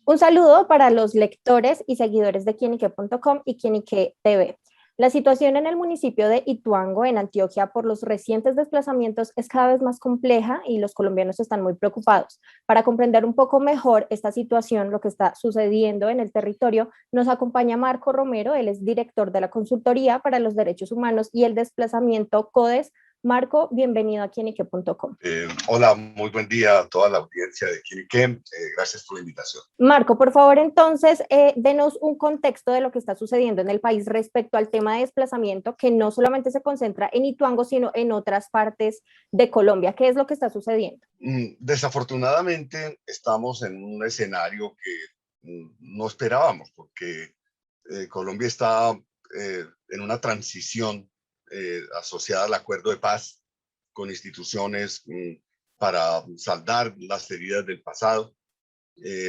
Un saludo para los lectores y seguidores de quienique.com y Quienique TV. La situación en el municipio de Ituango, en Antioquia, por los recientes desplazamientos es cada vez más compleja y los colombianos están muy preocupados. Para comprender un poco mejor esta situación, lo que está sucediendo en el territorio, nos acompaña Marco Romero, él es director de la Consultoría para los Derechos Humanos y el Desplazamiento CODES. Marco, bienvenido a Quienique.com. Hola, muy buen día a toda la audiencia de Quienique. Gracias por la invitación. Marco, por favor, entonces, denos un contexto de lo que está sucediendo en el país respecto al tema de desplazamiento, que no solamente se concentra en Ituango, sino en otras partes de Colombia. ¿Qué es lo que está sucediendo? Desafortunadamente, estamos en un escenario que no esperábamos, porque Colombia está en una transición asociada al acuerdo de paz con instituciones para saldar las heridas del pasado.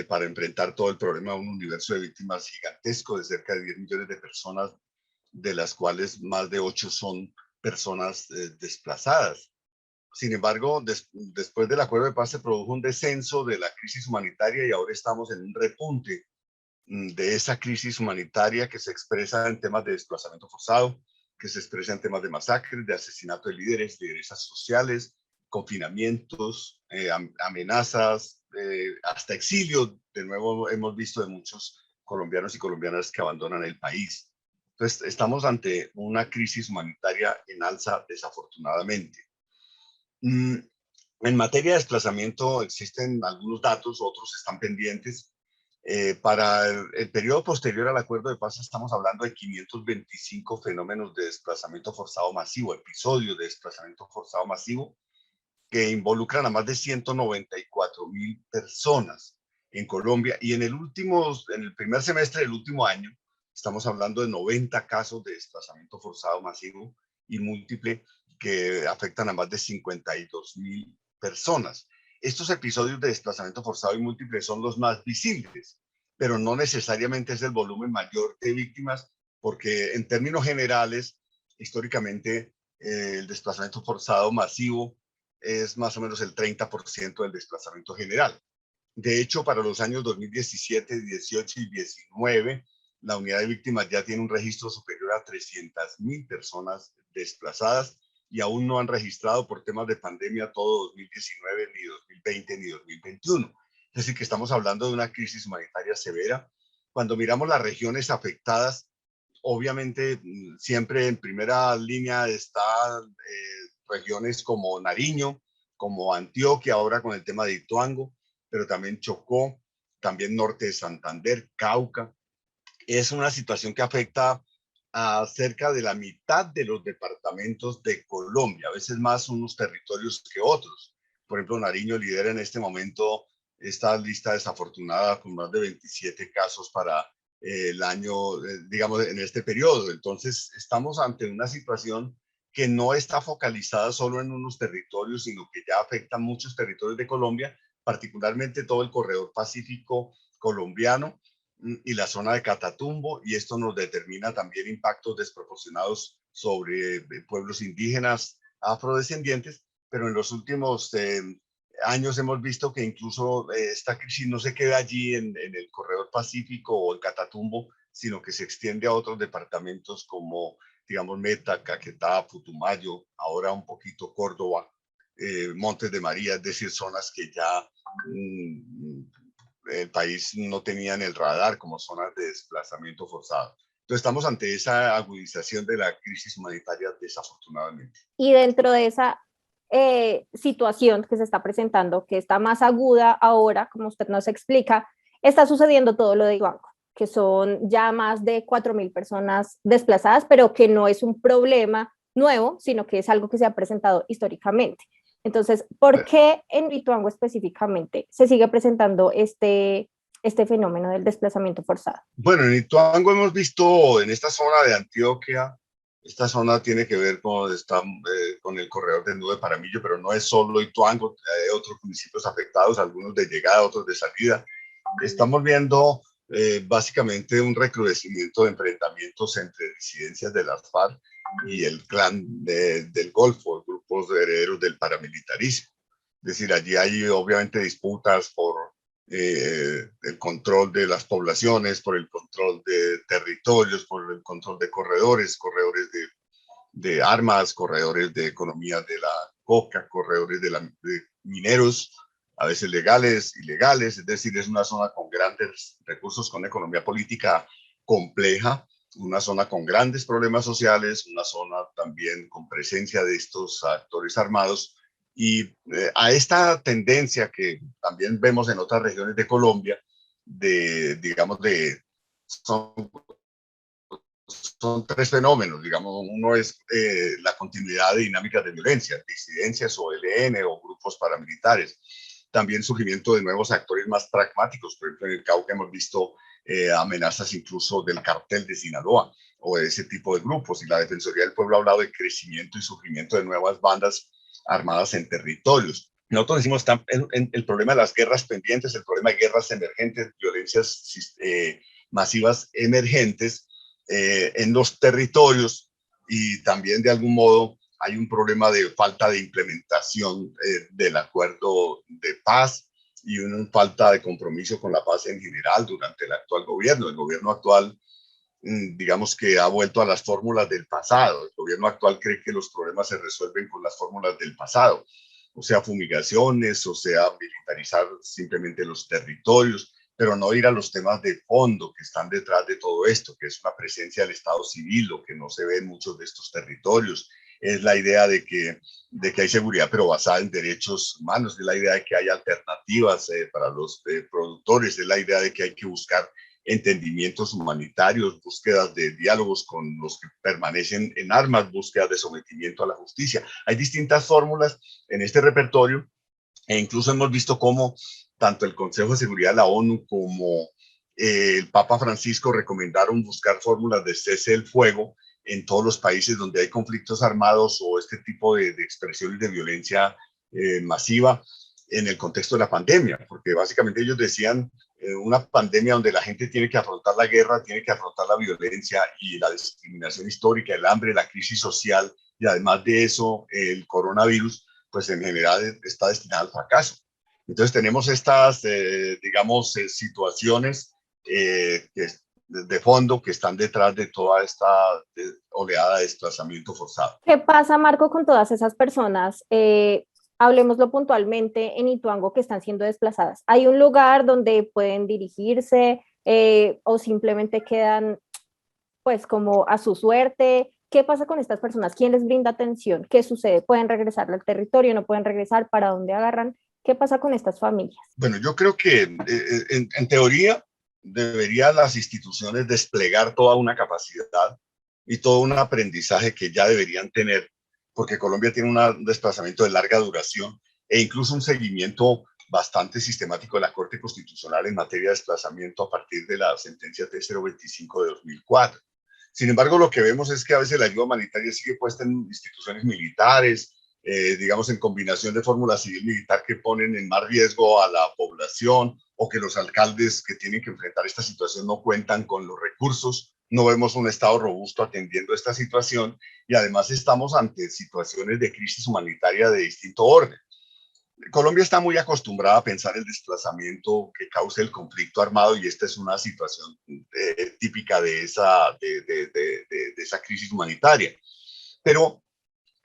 Para enfrentar todo el problema de un universo de víctimas gigantesco de cerca de 10 millones de personas, de las cuales más de 8 son personas desplazadas. Sin embargo, después del acuerdo de paz se produjo un descenso de la crisis humanitaria y ahora estamos en un repunte de esa crisis humanitaria que se expresa en temas de desplazamiento forzado, que se expresa en temas de masacres, de asesinato de líderes, lideresas sociales, confinamientos, amenazas, hasta exilio. De nuevo hemos visto de muchos colombianos y colombianas que abandonan el país. Entonces, estamos ante una crisis humanitaria en alza, desafortunadamente. En materia de desplazamiento existen algunos datos, otros están pendientes. Para el periodo posterior al acuerdo de paz estamos hablando de 525 fenómenos de desplazamiento forzado masivo, episodios de desplazamiento forzado masivo, que involucran a más de 194,000 personas en Colombia. Y en el primer semestre del último año, estamos hablando de 90 casos de desplazamiento forzado masivo y múltiple que afectan a más de 52,000 personas. Estos episodios de desplazamiento forzado y múltiple son los más visibles, pero no necesariamente es el volumen mayor de víctimas, porque en términos generales, históricamente, el desplazamiento forzado masivo es más o menos el 30% del desplazamiento general. De hecho, para los años 2017, 18 y 19, la unidad de víctimas ya tiene un registro superior a 300,000 personas desplazadas y aún no han registrado por temas de pandemia todo 2019, ni 2020, ni 2021. Es decir, que estamos hablando de una crisis humanitaria severa. Cuando miramos las regiones afectadas, obviamente siempre en primera línea están regiones como Nariño, como Antioquia, ahora con el tema de Ituango, pero también Chocó, también norte de Santander, Cauca. Es una situación que afecta a cerca de la mitad de los departamentos de Colombia, a veces más unos territorios que otros. Por ejemplo, Nariño lidera en este momento esta lista desafortunada con más de 27 casos para el año, digamos, en este periodo. Entonces, estamos ante una situación que no está focalizada solo en unos territorios, sino que ya afecta muchos territorios de Colombia, particularmente todo el corredor pacífico colombiano y la zona de Catatumbo, y esto nos determina también impactos desproporcionados sobre pueblos indígenas afrodescendientes, pero en los últimos años hemos visto que incluso esta crisis no se queda allí en el corredor pacífico o en Catatumbo, sino que se extiende a otros departamentos como, digamos, Meta, Caquetá, Putumayo, ahora un poquito Córdoba, Montes de María, es decir, zonas que ya el país no tenía en el radar como zonas de desplazamiento forzado. Entonces estamos ante esa agudización de la crisis humanitaria, desafortunadamente. Y dentro de esa situación que se está presentando, que está más aguda ahora, como usted nos explica, está sucediendo todo lo de Ituango, que son ya más de 4,000 personas desplazadas, pero que no es un problema nuevo, sino que es algo que se ha presentado históricamente. Entonces, ¿por qué en Ituango específicamente se sigue presentando este fenómeno del desplazamiento forzado? Bueno, en Ituango hemos visto en esta zona de Antioquia, esta zona tiene que ver con el corredor del Nudo de Paramillo, pero no es solo Ituango, hay otros municipios afectados, algunos de llegada, otros de salida. Estamos viendo básicamente un recrudecimiento de enfrentamientos entre disidencias de las FARC y el clan del Golfo, grupos de herederos del paramilitarismo. Es decir, allí hay obviamente disputas por el control de las poblaciones, por el control de territorios, por el control de corredores, corredores de armas, corredores de economía de la coca, corredores de mineros, a veces legales, ilegales, es decir, es una zona con grandes recursos, con economía política compleja, una zona con grandes problemas sociales, una zona también con presencia de estos actores armados y a esta tendencia que también vemos en otras regiones de Colombia, digamos, son son tres fenómenos, digamos, uno es la continuidad de dinámicas de violencia, disidencias o ELN o grupos paramilitares, también surgimiento de nuevos actores más pragmáticos, por ejemplo en el Cauca hemos visto amenazas incluso del cartel de Sinaloa o de ese tipo de grupos y la Defensoría del Pueblo ha hablado de crecimiento y surgimiento de nuevas bandas armadas en territorios. Nosotros decimos el problema de las guerras pendientes, el problema de guerras emergentes, violencias masivas emergentes, en los territorios y también de algún modo hay un problema de falta de implementación del acuerdo de paz y una falta de compromiso con la paz en general durante el actual gobierno. El gobierno actual, digamos que ha vuelto a las fórmulas del pasado. El gobierno actual cree que los problemas se resuelven con las fórmulas del pasado, o sea, fumigaciones, o sea, militarizar simplemente los territorios, pero no ir a los temas de fondo que están detrás de todo esto, que es una presencia del Estado civil, lo que no se ve en muchos de estos territorios. Es la idea de que hay seguridad, pero basada en derechos humanos, es la idea de que hay alternativas para los productores, es la idea de que hay que buscar entendimientos humanitarios, búsquedas de diálogos con los que permanecen en armas, búsquedas de sometimiento a la justicia. Hay distintas fórmulas en este repertorio e incluso hemos visto cómo tanto el Consejo de Seguridad de la ONU como el Papa Francisco recomendaron buscar fórmulas de cese del fuego en todos los países donde hay conflictos armados o este tipo de expresiones de violencia masiva en el contexto de la pandemia, porque básicamente ellos decían una pandemia donde la gente tiene que afrontar la guerra, tiene que afrontar la violencia y la discriminación histórica, el hambre, la crisis social y además de eso el coronavirus, pues en general está destinado al fracaso. Entonces tenemos estas, digamos, situaciones de fondo que están detrás de toda esta oleada de desplazamiento forzado. ¿Qué pasa, Marco, con todas esas personas? Hablemoslo puntualmente en Ituango que están siendo desplazadas. ¿Hay un lugar donde pueden dirigirse o simplemente quedan pues como a su suerte? ¿Qué pasa con estas personas? ¿Quién les brinda atención? ¿Qué sucede? ¿Pueden regresar al territorio? ¿No pueden regresar? ¿Para dónde agarran? ¿Qué pasa con estas familias? Bueno, yo creo que en teoría deberían las instituciones desplegar toda una capacidad y todo un aprendizaje que ya deberían tener, porque Colombia tiene un desplazamiento de larga duración e incluso un seguimiento bastante sistemático de la Corte Constitucional en materia de desplazamiento a partir de la sentencia T025 de 2004. Sin embargo, lo que vemos es que a veces la ayuda humanitaria sigue puesta en instituciones militares, digamos, en combinación de fórmula civil-militar que ponen en más riesgo a la población o que los alcaldes que tienen que enfrentar esta situación no cuentan con los recursos. No vemos un Estado robusto atendiendo esta situación y además estamos ante situaciones de crisis humanitaria de distinto orden. Colombia está muy acostumbrada a pensar el desplazamiento que causa el conflicto armado y esta es una situación típica de esa crisis humanitaria. Pero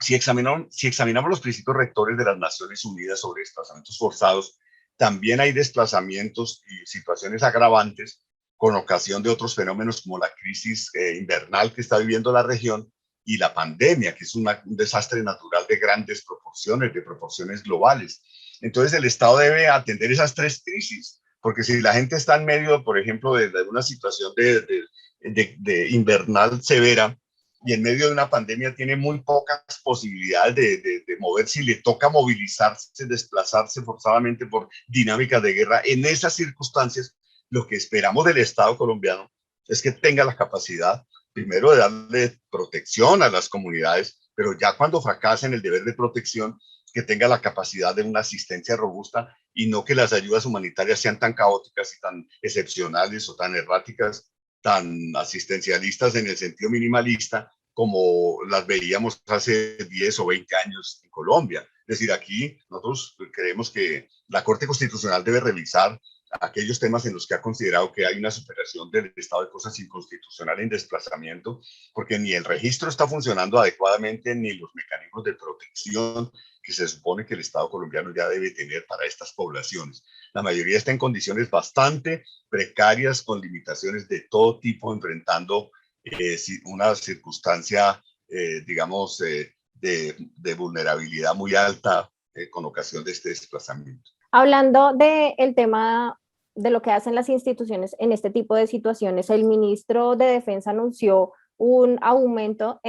si examinamos los principios rectores de las Naciones Unidas sobre desplazamientos forzados, también hay desplazamientos y situaciones agravantes con ocasión de otros fenómenos como la crisis invernal que está viviendo la región y la pandemia, que es un desastre natural de proporciones globales. Entonces el Estado debe atender esas tres crisis, porque si la gente está en medio, por ejemplo, de una situación de invernal severa, y en medio de una pandemia tiene muy pocas posibilidades de moverse y le toca movilizarse, desplazarse forzadamente por dinámicas de guerra. En esas circunstancias, lo que esperamos del Estado colombiano es que tenga la capacidad, primero, de darle protección a las comunidades, pero ya cuando fracasa en el deber de protección, que tenga la capacidad de una asistencia robusta y no que las ayudas humanitarias sean tan caóticas y tan excepcionales o tan erráticas, tan asistencialistas en el sentido minimalista como las veíamos hace 10 o 20 años en Colombia. Es decir, aquí nosotros creemos que la Corte Constitucional debe revisar aquellos temas en los que ha considerado que hay una superación del estado de cosas inconstitucional en desplazamiento, porque ni el registro está funcionando adecuadamente, ni los mecanismos de protección que se supone que el Estado colombiano ya debe tener para estas poblaciones. La mayoría está en condiciones bastante precarias, con limitaciones de todo tipo, enfrentando una circunstancia, digamos, de vulnerabilidad muy alta con ocasión de este desplazamiento. Hablando del tema de lo que hacen las instituciones en este tipo de situaciones, el ministro de Defensa anunció un aumento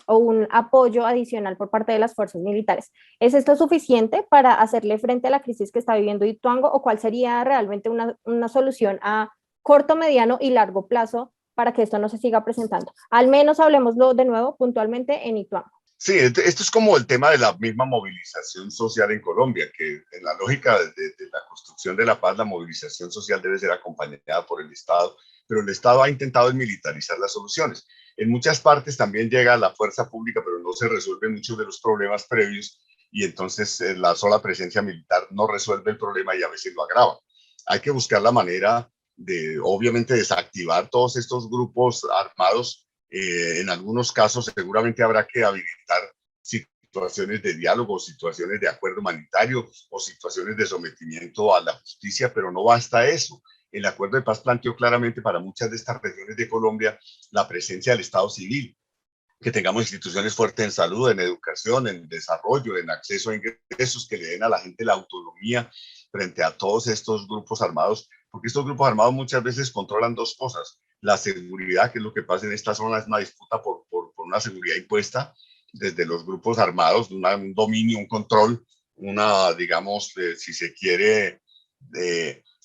o un apoyo adicional por parte de las fuerzas militares. ¿Es esto suficiente para hacerle frente a la crisis que está viviendo Ituango o cuál sería realmente una solución a corto, mediano y largo plazo para que esto no se siga presentando? Al menos hablemoslo de nuevo puntualmente en Ituango. Sí, esto es como el tema de la misma movilización social en Colombia, que en la lógica de la construcción de la paz, la movilización social debe ser acompañada por el Estado, pero el Estado ha intentado militarizar las soluciones. En muchas partes también llega la fuerza pública, pero no se resuelven muchos de los problemas previos y entonces la sola presencia militar no resuelve el problema y a veces lo agrava. Hay que buscar la manera de, obviamente, desactivar todos estos grupos armados. En algunos casos seguramente habrá que habilitar situaciones de diálogo, situaciones de acuerdo humanitario o situaciones de sometimiento a la justicia, pero no basta eso. El acuerdo de paz planteó claramente para muchas de estas regiones de Colombia la presencia del Estado civil, que tengamos instituciones fuertes en salud, en educación, en desarrollo, en acceso a ingresos, que le den a la gente la autonomía frente a todos estos grupos armados, porque estos grupos armados muchas veces controlan dos cosas. La seguridad, que es lo que pasa en esta zona, es una disputa por una seguridad impuesta desde los grupos armados, un dominio, un control, una, digamos, si se quiere,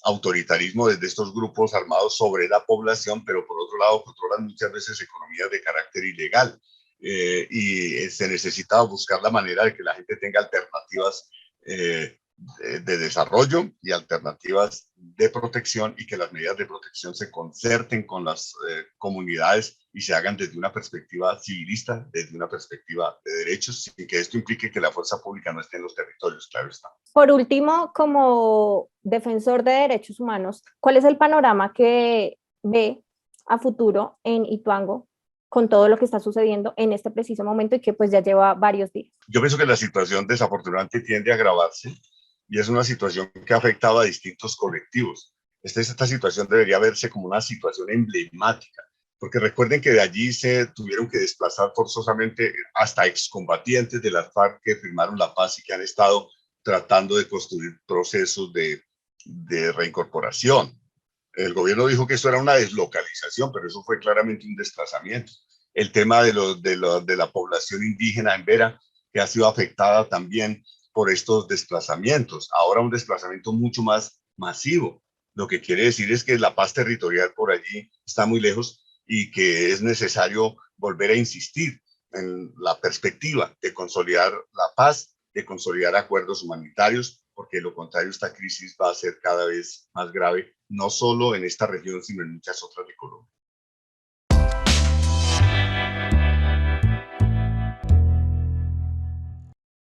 autoritarismo desde estos grupos armados sobre la población, pero por otro lado controlan muchas veces economías de carácter ilegal y se necesita buscar la manera de que la gente tenga alternativas de desarrollo y alternativas de protección y que las medidas de protección se concerten con las comunidades y se hagan desde una perspectiva civilista, desde una perspectiva de derechos, sin que esto implique que la fuerza pública no esté en los territorios, claro está. Por último, como defensor de derechos humanos, ¿cuál es el panorama que ve a futuro en Ituango con todo lo que está sucediendo en este preciso momento y que pues ya lleva varios días? Yo pienso que la situación desafortunadamente tiende a agravarse y es una situación que ha afectado a distintos colectivos. Esta situación debería verse como una situación emblemática, porque recuerden que de allí se tuvieron que desplazar forzosamente hasta excombatientes de las FARC que firmaron la paz y que han estado tratando de construir procesos de reincorporación. El gobierno dijo que esto era una deslocalización, pero eso fue claramente un desplazamiento. El tema de la población indígena en Vera, que ha sido afectada también por estos desplazamientos. Ahora un desplazamiento mucho más masivo. Lo que quiere decir es que la paz territorial por allí está muy lejos y que es necesario volver a insistir en la perspectiva de consolidar la paz, de consolidar acuerdos humanitarios, porque de lo contrario esta crisis va a ser cada vez más grave, no solo en esta región, sino en muchas otras de Colombia.